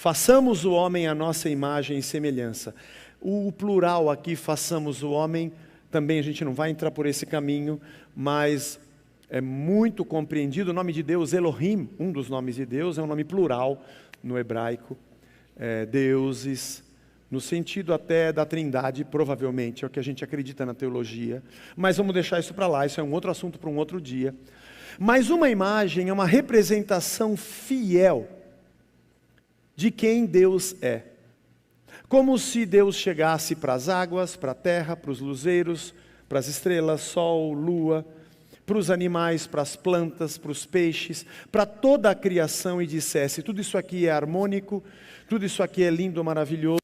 Façamos o homem à nossa imagem e semelhança. O plural aqui, façamos o homem, também a gente não vai entrar por esse caminho, mas é muito compreendido. O nome de Deus, Elohim, um dos nomes de Deus, é um nome plural no hebraico. Deuses, no sentido até da trindade, provavelmente, é o que a gente acredita na teologia. Mas vamos deixar isso para lá, isso é um outro assunto para um outro dia. Mas uma imagem é uma representação fiel de quem Deus é. Como se Deus chegasse para as águas, para a terra, para os luzeiros, para as estrelas, sol, lua, para os animais, para as plantas, para os peixes, para toda a criação e dissesse: tudo isso aqui é harmônico, tudo isso aqui é lindo, maravilhoso,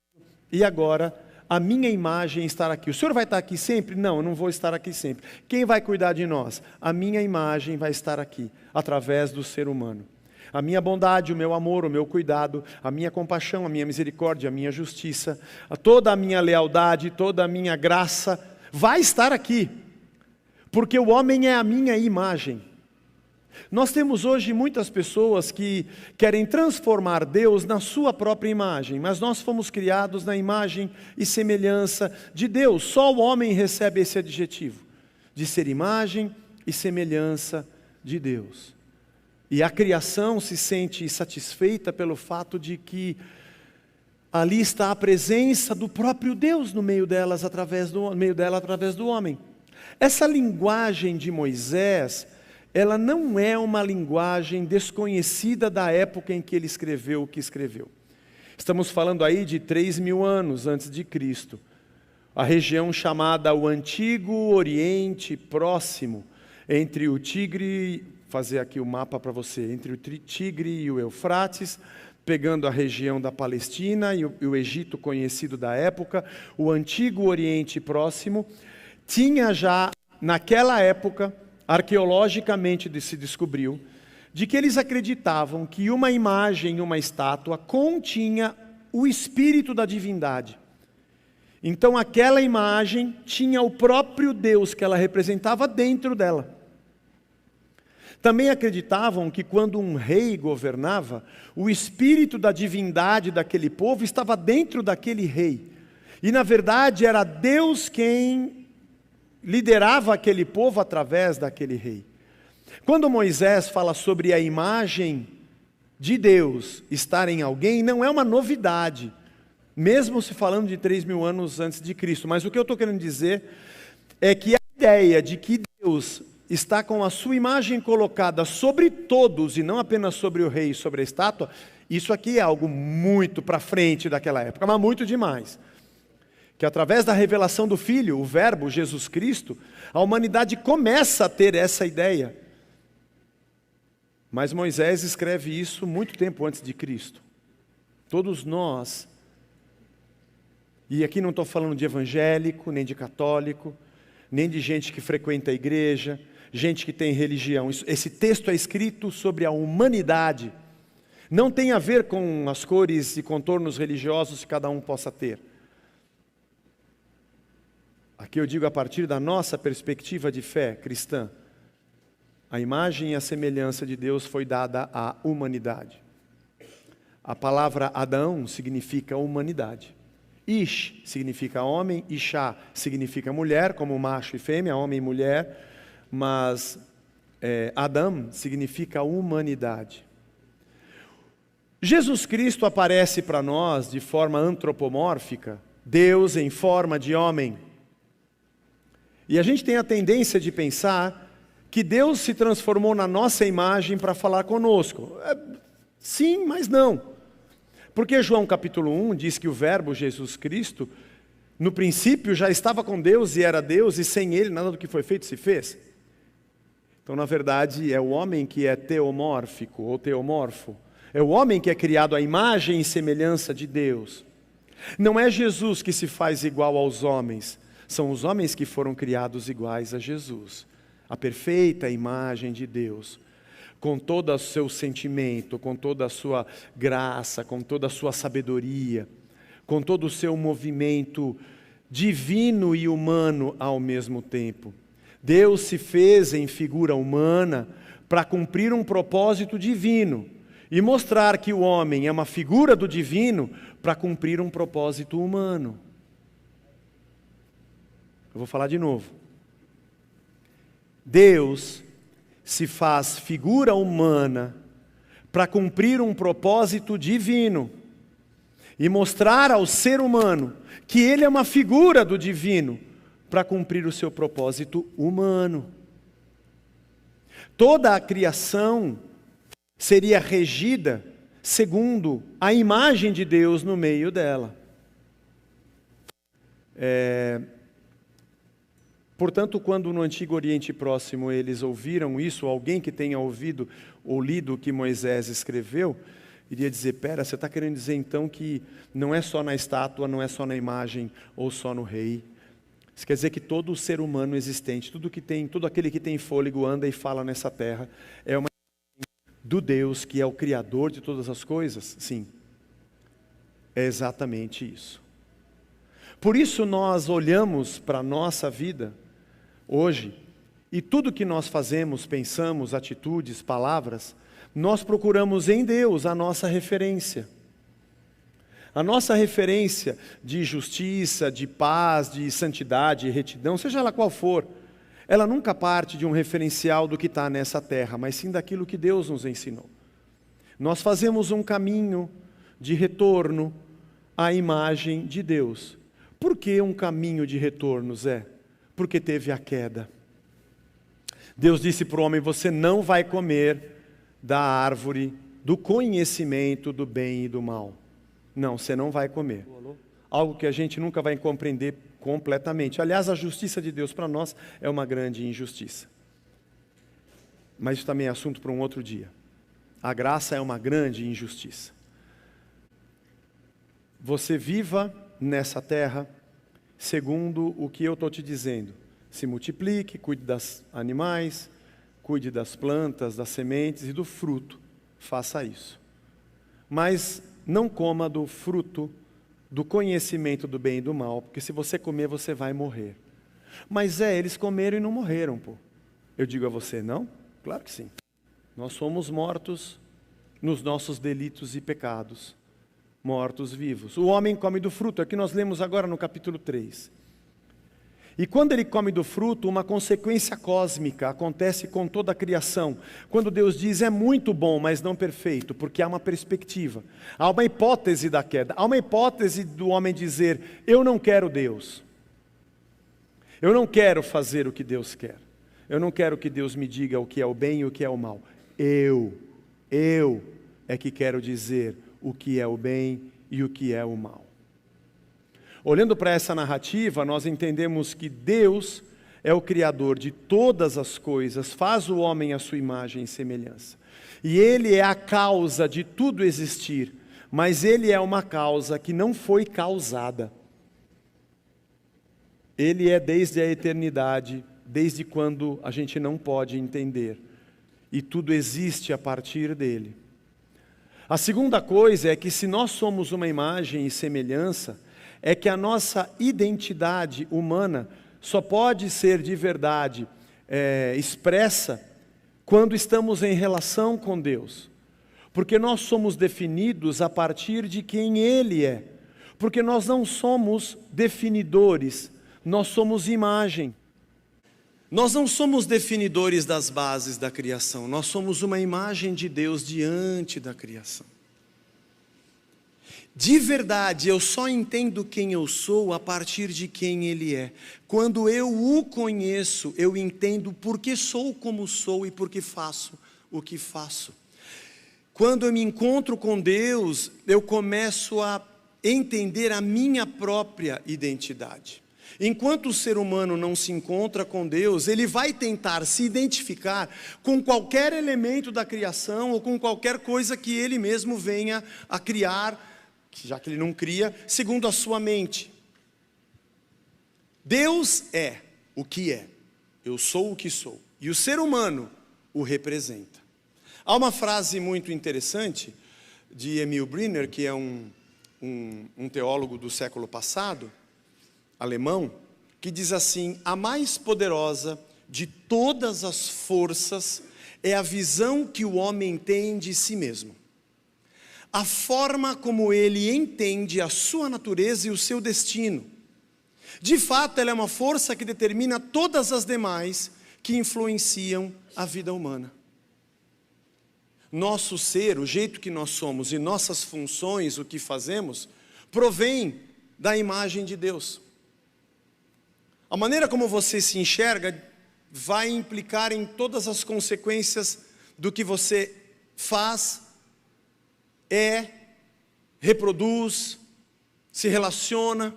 e agora a minha imagem estará aqui. O senhor vai estar aqui sempre? Não, eu não vou estar aqui sempre. Quem vai cuidar de nós? A minha imagem vai estar aqui, através do ser humano. A minha bondade, o meu amor, o meu cuidado, a minha compaixão, a minha misericórdia, a minha justiça, toda a minha lealdade, toda a minha graça, vai estar aqui. Porque o homem é a minha imagem. Nós temos hoje muitas pessoas que querem transformar Deus na sua própria imagem, mas nós fomos criados na imagem e semelhança de Deus. Só o homem recebe esse adjetivo, de ser imagem e semelhança de Deus. E a criação se sente satisfeita pelo fato de que ali está a presença do próprio Deus no meio dela através do homem. Essa linguagem de Moisés, ela não é uma linguagem desconhecida da época em que ele escreveu o que escreveu. Estamos falando aí de 3.000 anos antes de Cristo. A região chamada o Antigo Oriente Próximo, entre o Tigre, fazer aqui o mapa para você, entre o Tigre e o Eufrates, pegando a região da Palestina e o Egito conhecido da época, o Antigo Oriente Próximo, tinha já, naquela época, arqueologicamente se descobriu, de que eles acreditavam que uma imagem, uma estátua, continha o espírito da divindade. Então aquela imagem tinha o próprio Deus que ela representava dentro dela. Também acreditavam que quando um rei governava, o espírito da divindade daquele povo estava dentro daquele rei. E na verdade era Deus quem liderava aquele povo através daquele rei. Quando Moisés fala sobre a imagem de Deus estar em alguém, não é uma novidade, mesmo se falando de 3.000 anos antes de Cristo. Mas o que eu estou querendo dizer é que a ideia de que Deus está com a sua imagem colocada sobre todos, e não apenas sobre o rei e sobre a estátua, isso aqui é algo muito para frente daquela época, mas muito demais. Que através da revelação do Filho, o Verbo, Jesus Cristo, a humanidade começa a ter essa ideia. Mas Moisés escreve isso muito tempo antes de Cristo. Todos nós, e aqui não estou falando de evangélico, nem de católico, nem de gente que frequenta a igreja, gente que tem religião. Esse texto é escrito sobre a humanidade. Não tem a ver com as cores e contornos religiosos que cada um possa ter. Aqui eu digo a partir da nossa perspectiva de fé cristã. A imagem e a semelhança de Deus foi dada à humanidade. A palavra Adão significa humanidade. Ish significa homem, Ishá significa mulher, como macho e fêmea, homem e mulher, mas Adão significa humanidade. Jesus Cristo aparece para nós de forma antropomórfica, Deus em forma de homem. E a gente tem a tendência de pensar que Deus se transformou na nossa imagem para falar conosco. Sim, mas não. Porque João capítulo 1 diz que o Verbo Jesus Cristo, no princípio já estava com Deus e era Deus, e sem Ele nada do que foi feito se fez. Então, na verdade, é o homem que é teomórfico ou teomorfo. É o homem que é criado à imagem e semelhança de Deus. Não é Jesus que se faz igual aos homens. São os homens que foram criados iguais a Jesus. A perfeita imagem de Deus. Com todo o seu sentimento, com toda a sua graça, com toda a sua sabedoria, com todo o seu movimento divino e humano ao mesmo tempo. Deus se fez em figura humana para cumprir um propósito divino. e mostrar que o homem é uma figura do divino para cumprir um propósito humano. Eu vou falar de novo. Deus se faz figura humana para cumprir um propósito divino e mostrar ao ser humano que ele é uma figura do divino para cumprir o seu propósito humano. Toda a criação seria regida segundo a imagem de Deus no meio dela. Portanto, quando no Antigo Oriente Próximo eles ouviram isso, alguém que tenha ouvido ou lido o que Moisés escreveu, iria dizer, pera, você está querendo dizer então que não é só na estátua, não é só na imagem ou só no rei. Isso quer dizer que todo o ser humano existente, todo aquele que tem fôlego, anda e fala nessa terra, é uma do Deus que é o Criador de todas as coisas? Sim, é exatamente isso. Por isso nós olhamos para a nossa vida hoje, e tudo que nós fazemos, pensamos, atitudes, palavras, nós procuramos em Deus a nossa referência. A nossa referência de justiça, de paz, de santidade, retidão, seja ela qual for, ela nunca parte de um referencial do que está nessa terra, mas sim daquilo que Deus nos ensinou. Nós fazemos um caminho de retorno à imagem de Deus. Por que um caminho de retorno, Zé? Porque teve a queda. Deus disse para o homem, você não vai comer da árvore do conhecimento do bem e do mal. Não, você não vai comer. Algo que a gente nunca vai compreender completamente. Aliás, a justiça de Deus para nós é uma grande injustiça. Mas isso também é assunto para um outro dia. A graça é uma grande injustiça. Você viva nessa terra segundo o que eu estou te dizendo. Se multiplique, cuide dos animais, cuide das plantas, das sementes e do fruto. Faça isso. Mas não coma do fruto do conhecimento do bem e do mal, porque se você comer, você vai morrer. Mas eles comeram e não morreram, pô. Eu digo a você, não? Claro que sim. Nós somos mortos nos nossos delitos e pecados. Mortos vivos. O homem come do fruto, é o que nós lemos agora no capítulo 3. E quando ele come do fruto, uma consequência cósmica acontece com toda a criação. Quando Deus diz, é muito bom, mas não perfeito, porque há uma perspectiva. Há uma hipótese da queda. Há uma hipótese do homem dizer, eu não quero Deus. Eu não quero fazer o que Deus quer. Eu não quero que Deus me diga o que é o bem e o que é o mal. Eu é que quero dizer o que é o bem e o que é o mal. Olhando para essa narrativa, nós entendemos que Deus é o Criador de todas as coisas, faz o homem à sua imagem e semelhança. E Ele é a causa de tudo existir, mas Ele é uma causa que não foi causada. Ele é desde a eternidade, desde quando a gente não pode entender. E tudo existe a partir dEle. A segunda coisa é que se nós somos uma imagem e semelhança, é que a nossa identidade humana só pode ser de verdade expressa quando estamos em relação com Deus. Porque nós somos definidos a partir de quem Ele é. Porque nós não somos definidores, nós somos imagem. Nós não somos definidores das bases da criação, nós somos uma imagem de Deus diante da criação. De verdade, eu só entendo quem eu sou a partir de quem Ele é. Quando eu o conheço, eu entendo por que sou como sou e por que faço o que faço. Quando eu me encontro com Deus, eu começo a entender a minha própria identidade. Enquanto o ser humano não se encontra com Deus, ele vai tentar se identificar com qualquer elemento da criação ou com qualquer coisa que ele mesmo venha a criar, já que ele não cria, segundo a sua mente. Deus é o que é, eu sou o que sou, e o ser humano o representa. Há uma frase muito interessante de Emil Brunner, que é um teólogo do século passado, alemão, que diz assim: a mais poderosa de todas as forças é a visão que o homem tem de si mesmo. a forma como ele entende a sua natureza e o seu destino. De fato, ela é uma força que determina todas as demais que influenciam a vida humana. Nosso ser, o jeito que nós somos e nossas funções, o que fazemos, provém da imagem de Deus. A maneira como você se enxerga vai implicar em todas as consequências do que você faz, reproduz, se relaciona.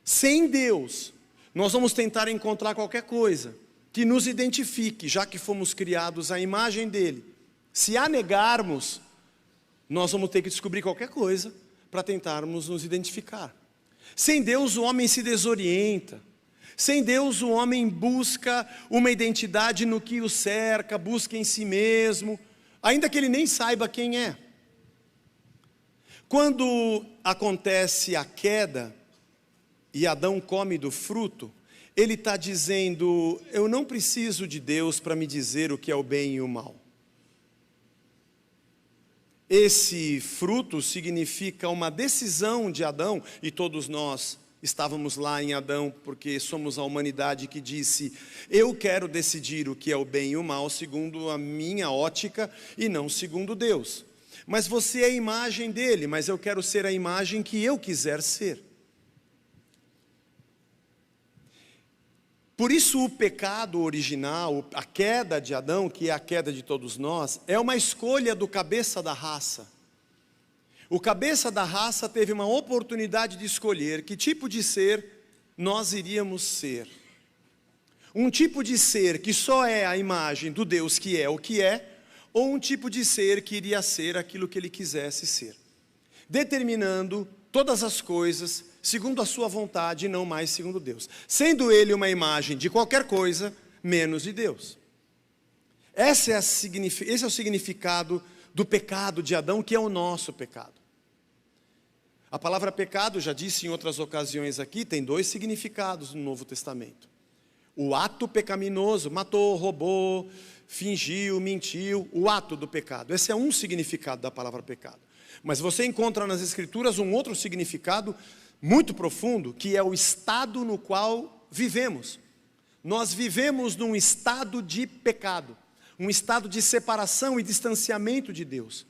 Sem Deus, nós vamos tentar encontrar qualquer coisa que nos identifique, já que fomos criados à imagem dele. Se a negarmos, nós vamos ter que descobrir qualquer coisa para tentarmos nos identificar. Sem Deus, o homem se desorienta. Sem Deus, o homem busca uma identidade no que o cerca, busca em si mesmo, ainda que ele nem saiba quem é. Quando acontece a queda e Adão come do fruto, ele está dizendo: eu não preciso de Deus para me dizer o que é o bem e o mal. Esse fruto significa uma decisão de Adão, e todos nós estávamos lá em Adão, porque somos a humanidade que disse: eu quero decidir o que é o bem e o mal segundo a minha ótica e não segundo Deus. Mas você é a imagem dele, mas eu quero ser a imagem que eu quiser ser. Por isso o pecado original, a queda de Adão, que é a queda de todos nós, é uma escolha do cabeça da raça. O cabeça da raça teve uma oportunidade de escolher que tipo de ser nós iríamos ser. Um tipo de ser que só é a imagem do Deus que é o que é, ou um tipo de ser que iria ser aquilo que ele quisesse ser, determinando todas as coisas segundo a sua vontade e não mais segundo Deus, sendo ele uma imagem de qualquer coisa menos de Deus. Esse é o significado do pecado de Adão, que é o nosso pecado. A palavra pecado, já disse em outras ocasiões aqui, tem dois significados no Novo Testamento. O ato pecaminoso, matou, roubou, fingiu, mentiu, o ato do pecado. Esse é um significado da palavra pecado. Mas você encontra nas Escrituras um outro significado muito profundo, que é o estado no qual vivemos. Nós vivemos num estado de pecado, um estado de separação e distanciamento de Deus,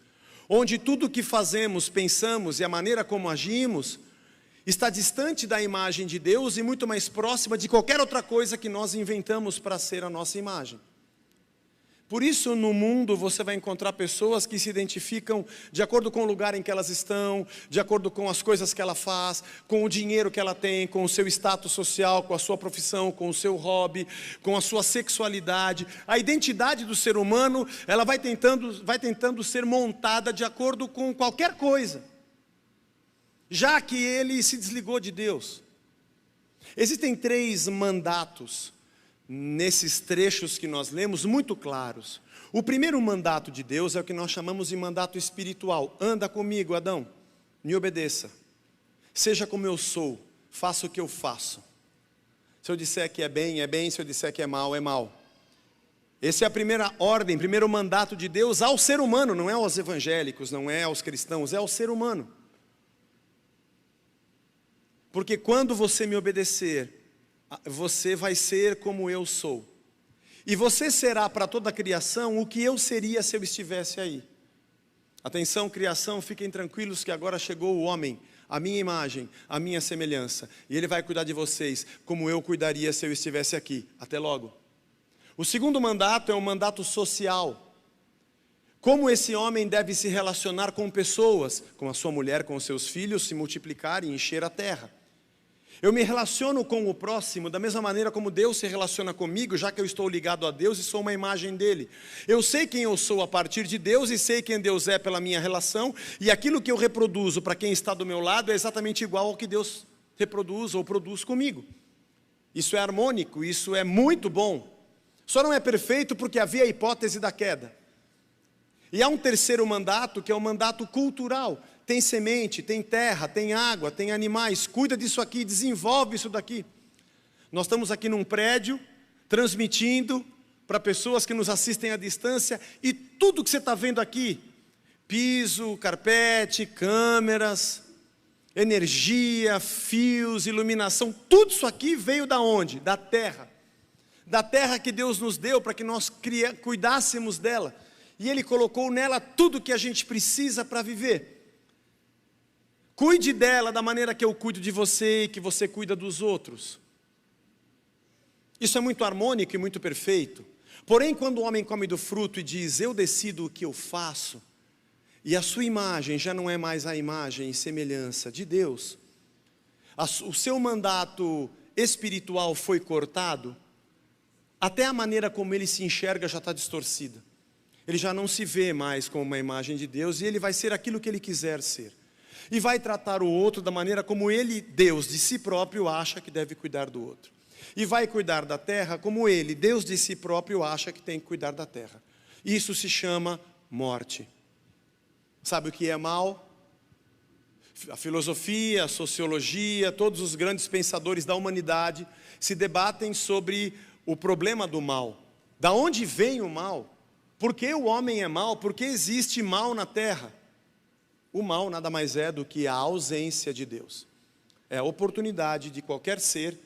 onde tudo o que fazemos, pensamos e a maneira como agimos está distante da imagem de Deus e muito mais próxima de qualquer outra coisa que nós inventamos para ser a nossa imagem. Por isso, no mundo, você vai encontrar pessoas que se identificam de acordo com o lugar em que elas estão, de acordo com as coisas que ela faz, com o dinheiro que ela tem, com o seu status social, com a sua profissão, com o seu hobby, com a sua sexualidade. A identidade do ser humano, ela vai tentando ser montada de acordo com qualquer coisa, já que ele se desligou de Deus. Existem 3 mandatos nesses trechos que nós lemos, muito claros. O primeiro mandato de Deus é o que nós chamamos de mandato espiritual. Anda comigo, Adão, me obedeça. Seja como eu sou, faça o que eu faço. Se eu disser que é bem, é bem. Se eu disser que é mal, é mal. Essa é a primeira ordem, primeiro mandato de Deus ao ser humano. Não é aos evangélicos, não é aos cristãos, é ao ser humano. Porque quando você me obedecer, você vai ser como eu sou. E você será para toda a criação o que eu seria se eu estivesse aí. Atenção, criação, fiquem tranquilos que agora chegou o homem, a minha imagem, a minha semelhança. E ele vai cuidar de vocês como eu cuidaria se eu estivesse aqui. Até logo. O segundo mandato é um mandato social. Como esse homem deve se relacionar com pessoas, com a sua mulher, com os seus filhos, se multiplicar e encher a terra. Eu me relaciono com o próximo da mesma maneira como Deus se relaciona comigo, já que eu estou ligado a Deus e sou uma imagem dele. Eu sei quem eu sou a partir de Deus e sei quem Deus é pela minha relação, e aquilo que eu reproduzo para quem está do meu lado é exatamente igual ao que Deus reproduz ou produz comigo. Isso é harmônico, isso é muito bom. Só não é perfeito porque havia a hipótese da queda. E há um terceiro mandato, que é o mandato cultural. Tem semente, tem terra, tem água, tem animais, cuida disso aqui, desenvolve isso daqui. Nós estamos aqui num prédio, transmitindo para pessoas que nos assistem à distância, e tudo que você está vendo aqui, Piso, carpete, câmeras, energia, fios, iluminação, tudo isso aqui veio da onde? Da terra. Da terra que Deus nos deu para que nós cuidássemos dela. E Ele colocou nela tudo que a gente precisa para viver. Cuide dela da maneira que eu cuido de você e que você cuida dos outros. Isso é muito harmônico e muito perfeito. Porém, quando o homem come do fruto e diz, eu decido o que eu faço, e a sua imagem já não é mais a imagem e semelhança de Deus, o seu mandato espiritual foi cortado, até a maneira como ele se enxerga já está distorcida. Ele já não se vê mais como uma imagem de Deus, e ele vai ser aquilo que ele quiser ser. E vai tratar o outro da maneira como ele, Deus de si próprio, acha que deve cuidar do outro. E vai cuidar da terra como ele, Deus de si próprio, acha que tem que cuidar da terra. Isso se chama morte. Sabe o que é mal? A filosofia, a sociologia, todos os grandes pensadores da humanidade se debatem sobre o problema do mal. Da onde vem o mal? Por que o homem é mal? Por que existe mal na terra? O mal nada mais é do que a ausência de Deus. É a oportunidade de qualquer ser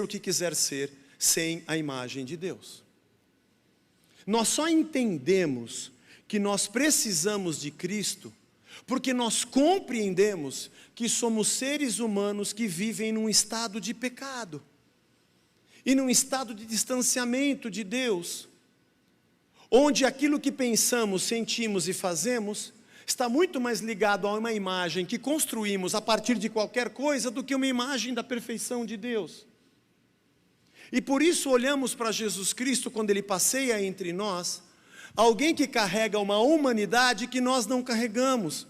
o que quiser ser, sem a imagem de Deus. Nós só entendemos que nós precisamos de Cristo, porque nós compreendemos que somos seres humanos que vivem num estado de pecado, e num estado de distanciamento de Deus, onde aquilo que pensamos, sentimos e fazemos, está muito mais ligado a uma imagem que construímos a partir de qualquer coisa, do que uma imagem da perfeição de Deus. E por isso olhamos para Jesus Cristo, quando Ele passeia entre nós, alguém que carrega uma humanidade que nós não carregamos,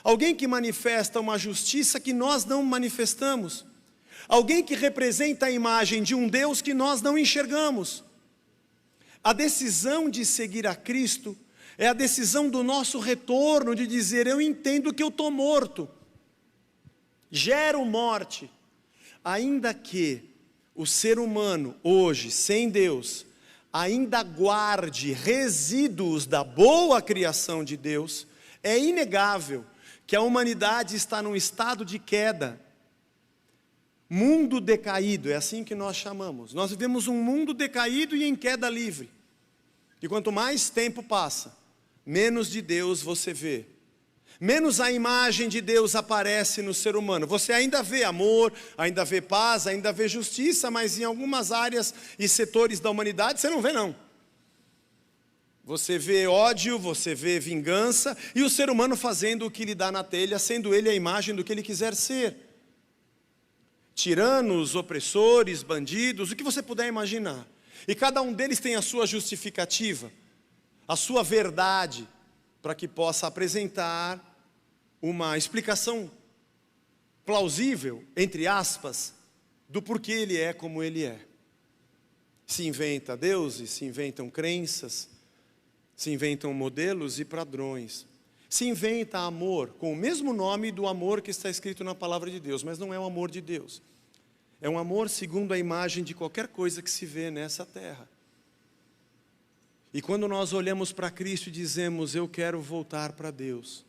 alguém que manifesta uma justiça que nós não manifestamos, alguém que representa a imagem de um Deus que nós não enxergamos. A decisão de seguir a Cristo é a decisão do nosso retorno, de dizer, eu entendo que eu estou morto, gero morte, ainda que o ser humano hoje, sem Deus, ainda guarde resíduos da boa criação de Deus, é inegável que a humanidade está num estado de queda, mundo decaído, é assim que nós chamamos. Nós vivemos um mundo decaído e em queda livre, e quanto mais tempo passa, menos de Deus você vê, menos a imagem de Deus aparece no ser humano. Você ainda vê amor, ainda vê paz, ainda vê justiça, mas em algumas áreas e setores da humanidade você não vê não. Você vê ódio, você vê vingança, e o ser humano fazendo o que lhe dá na telha, sendo ele a imagem do que ele quiser ser. Tiranos, opressores, bandidos, o que você puder imaginar. E cada um deles tem a sua justificativa, a sua verdade, para que possa apresentar uma explicação plausível, entre aspas, do porquê ele é como ele é. Se inventa deuses, se inventam crenças, se inventam modelos e padrões. Se inventa amor, com o mesmo nome do amor que está escrito na palavra de Deus, mas não é o amor de Deus. É um amor segundo a imagem de qualquer coisa que se vê nessa terra. E quando nós olhamos para Cristo e dizemos, eu quero voltar para Deus,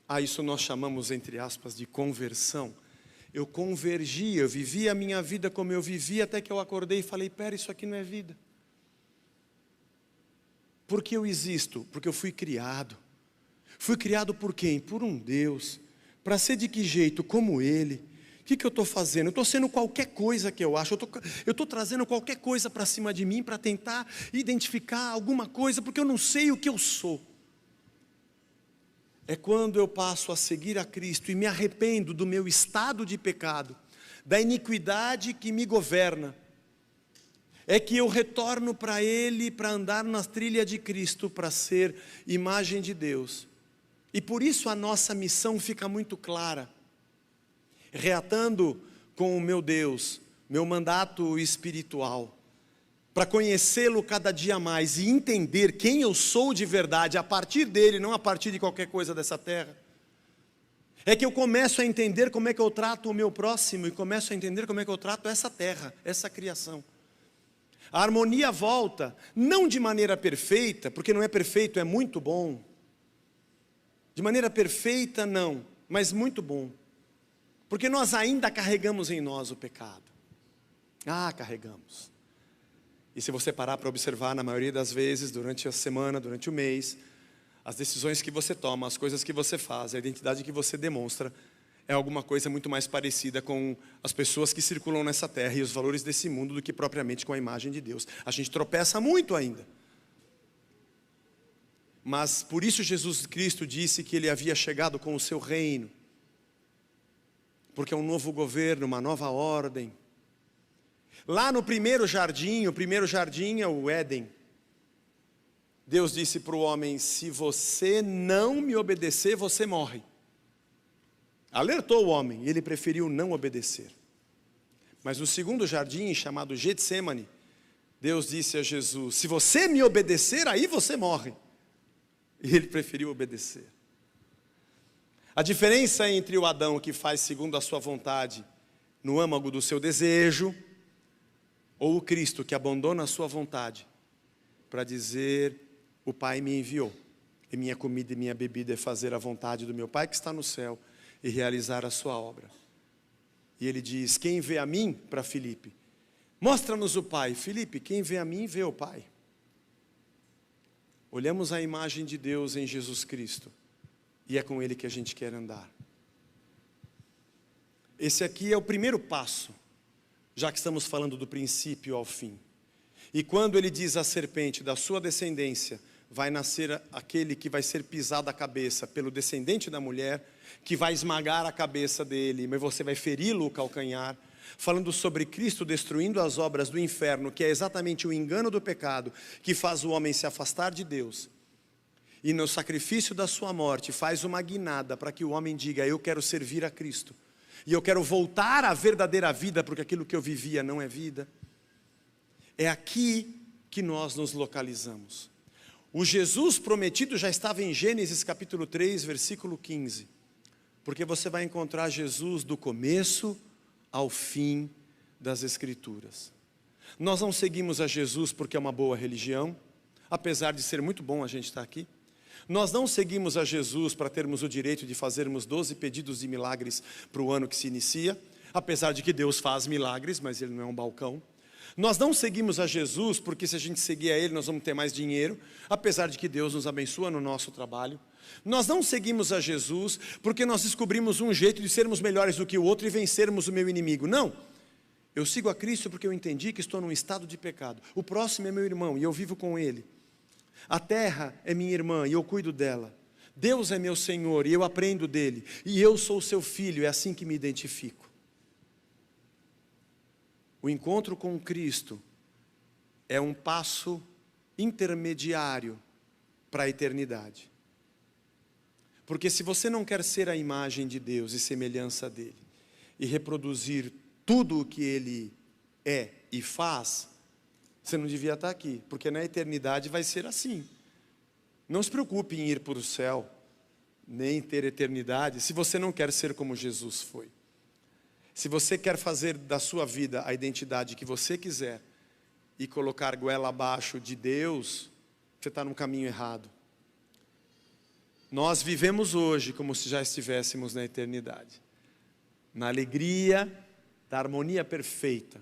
a isso nós chamamos, entre aspas, de conversão. Eu convergi, eu vivi a minha vida como eu vivi, até que eu acordei e falei, pera, isso aqui não é vida. Por que eu existo? Porque eu fui criado. Fui criado por quem? Por um Deus. Para ser de que jeito? Como Ele. O que eu estou fazendo? Eu estou sendo qualquer coisa que eu acho. Eu estou trazendo qualquer coisa para cima de mim para tentar identificar alguma coisa, porque eu não sei o que eu sou. É quando eu passo a seguir a Cristo e me arrependo do meu estado de pecado, da iniquidade que me governa, é que eu retorno para Ele, para andar na trilha de Cristo, para ser imagem de Deus. E por isso a nossa missão fica muito clara. Reatando com o meu Deus, meu mandato espiritual, para conhecê-lo cada dia mais e entender quem eu sou de verdade, a partir dele, não a partir de qualquer coisa dessa terra. É que eu começo a entender como é que eu trato o meu próximo e começo a entender como é que eu trato essa terra, essa criação. A harmonia volta, não de maneira perfeita, porque não é perfeito, é muito bom. De maneira perfeita, não, mas muito bom. Porque nós ainda carregamos em nós o pecado. Carregamos. E se você parar para observar, na maioria das vezes, durante a semana, durante o mês, as decisões que você toma, as coisas que você faz, a identidade que você demonstra, é alguma coisa muito mais parecida com as pessoas que circulam nessa terra e os valores desse mundo do que propriamente com a imagem de Deus. A gente tropeça muito ainda. Mas por isso Jesus Cristo disse que Ele havia chegado com o seu reino. Porque é um novo governo, uma nova ordem. Lá no primeiro jardim é o Éden. Deus disse para o homem: se você não me obedecer, você morre. Alertou o homem, e ele preferiu não obedecer. Mas no segundo jardim, chamado Getsemane, Deus disse a Jesus: se você me obedecer, aí você morre. E ele preferiu obedecer. A diferença entre o Adão que faz segundo a sua vontade, no âmago do seu desejo, ou o Cristo que abandona a sua vontade, para dizer: o Pai me enviou, e minha comida e minha bebida é fazer a vontade do meu Pai que está no céu, e realizar a sua obra. E ele diz: quem vê a mim, para Filipe, mostra-nos o Pai. Filipe, quem vê a mim, vê o Pai. Olhamos a imagem de Deus em Jesus Cristo, e é com Ele que a gente quer andar. Esse aqui é o primeiro passo, já que estamos falando do princípio ao fim. E quando ele diz à serpente: da sua descendência vai nascer aquele que vai ser pisado a cabeça pelo descendente da mulher, que vai esmagar a cabeça dele, mas você vai feri-lo o calcanhar, falando sobre Cristo destruindo as obras do inferno, que é exatamente o engano do pecado, que faz o homem se afastar de Deus, e no sacrifício da sua morte faz uma guinada para que o homem diga: eu quero servir a Cristo, e eu quero voltar à verdadeira vida, porque aquilo que eu vivia não é vida. É aqui que nós nos localizamos. O Jesus prometido já estava em Gênesis capítulo 3, versículo 15. Porque você vai encontrar Jesus do começo ao fim das Escrituras. Nós não seguimos a Jesus porque é uma boa religião, apesar de ser muito bom a gente estar aqui. Nós não seguimos a Jesus para termos o direito de fazermos 12 pedidos de milagres para o ano que se inicia, apesar de que Deus faz milagres, mas Ele não é um balcão. Nós não seguimos a Jesus porque se a gente seguir a Ele nós vamos ter mais dinheiro, apesar de que Deus nos abençoa no nosso trabalho. Nós não seguimos a Jesus porque nós descobrimos um jeito de sermos melhores do que o outro e vencermos o meu inimigo. Não, eu sigo a Cristo porque eu entendi que estou num estado de pecado. O próximo é meu irmão e eu vivo com ele. A terra é minha irmã e eu cuido dela. Deus é meu Senhor e eu aprendo dele. E eu sou seu filho, é assim que me identifico. O encontro com Cristo é um passo intermediário para a eternidade. Porque se você não quer ser a imagem de Deus e semelhança dele, e reproduzir tudo o que ele é e faz, você não devia estar aqui, porque na eternidade vai ser assim. Não se preocupe em ir para o céu, nem ter eternidade, se você não quer ser como Jesus foi. Se você quer fazer da sua vida a identidade que você quiser e colocar goela abaixo de Deus, você está no caminho errado. Nós vivemos hoje como se já estivéssemos na eternidade, na alegria da harmonia perfeita.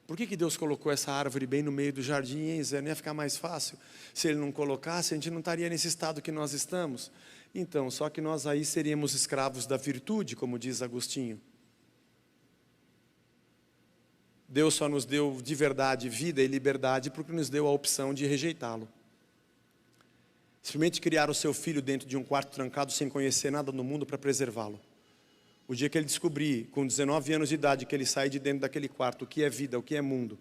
Por que Deus colocou essa árvore bem no meio do jardim, hein, Zé? Não ia ficar mais fácil? Se Ele não colocasse, a gente não estaria nesse estado que nós estamos. Então, só que nós aí seríamos escravos da virtude, como diz Agostinho. Deus só nos deu de verdade vida e liberdade porque nos deu a opção de rejeitá-lo. Experimente criar o seu filho dentro de um quarto trancado sem conhecer nada no mundo para preservá-lo. O dia que ele descobrir, com 19 anos de idade, que ele sai de dentro daquele quarto, o que é vida, o que é mundo,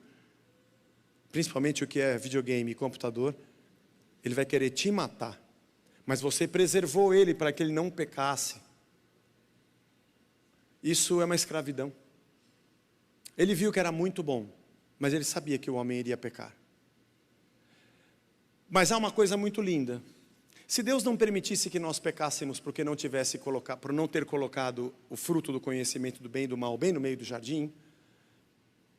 principalmente o que é videogame e computador, ele vai querer te matar. Mas você preservou ele para que ele não pecasse. Isso é uma escravidão. Ele viu que era muito bom, mas ele sabia que o homem iria pecar. Mas há uma coisa muito linda. Se Deus não permitisse que nós pecássemos porque não tivesse colocado, por não ter colocado o fruto do conhecimento do bem e do mal bem no meio do jardim,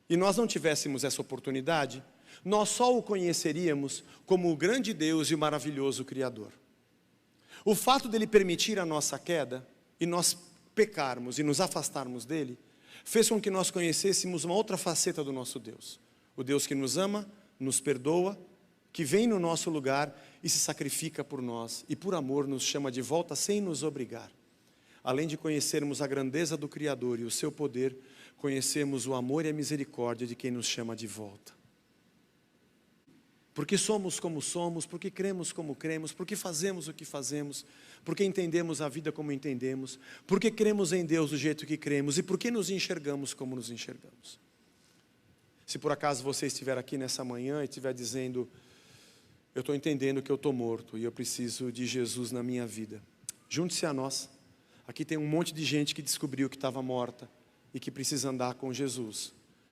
e nós não tivéssemos essa oportunidade, nós só o conheceríamos como o grande Deus e o maravilhoso Criador. O fato dele permitir a nossa queda, e nós pecarmos e nos afastarmos dele, fez com que nós conhecêssemos uma outra faceta do nosso Deus. O Deus que nos ama, nos perdoa, que vem no nosso lugar e se sacrifica por nós, e por amor nos chama de volta sem nos obrigar. Além de conhecermos a grandeza do Criador e o seu poder, conhecemos o amor e a misericórdia de quem nos chama de volta. Porque somos como somos, porque cremos como cremos, porque fazemos o que fazemos, porque entendemos a vida como entendemos, porque cremos em Deus do jeito que cremos e porque nos enxergamos como nos enxergamos. Se por acaso você estiver aqui nessa manhã e estiver dizendo: eu estou entendendo que eu estou morto e eu preciso de Jesus na minha vida, junte-se a nós. Aqui tem um monte de gente que descobriu que estava morta e que precisa andar com Jesus.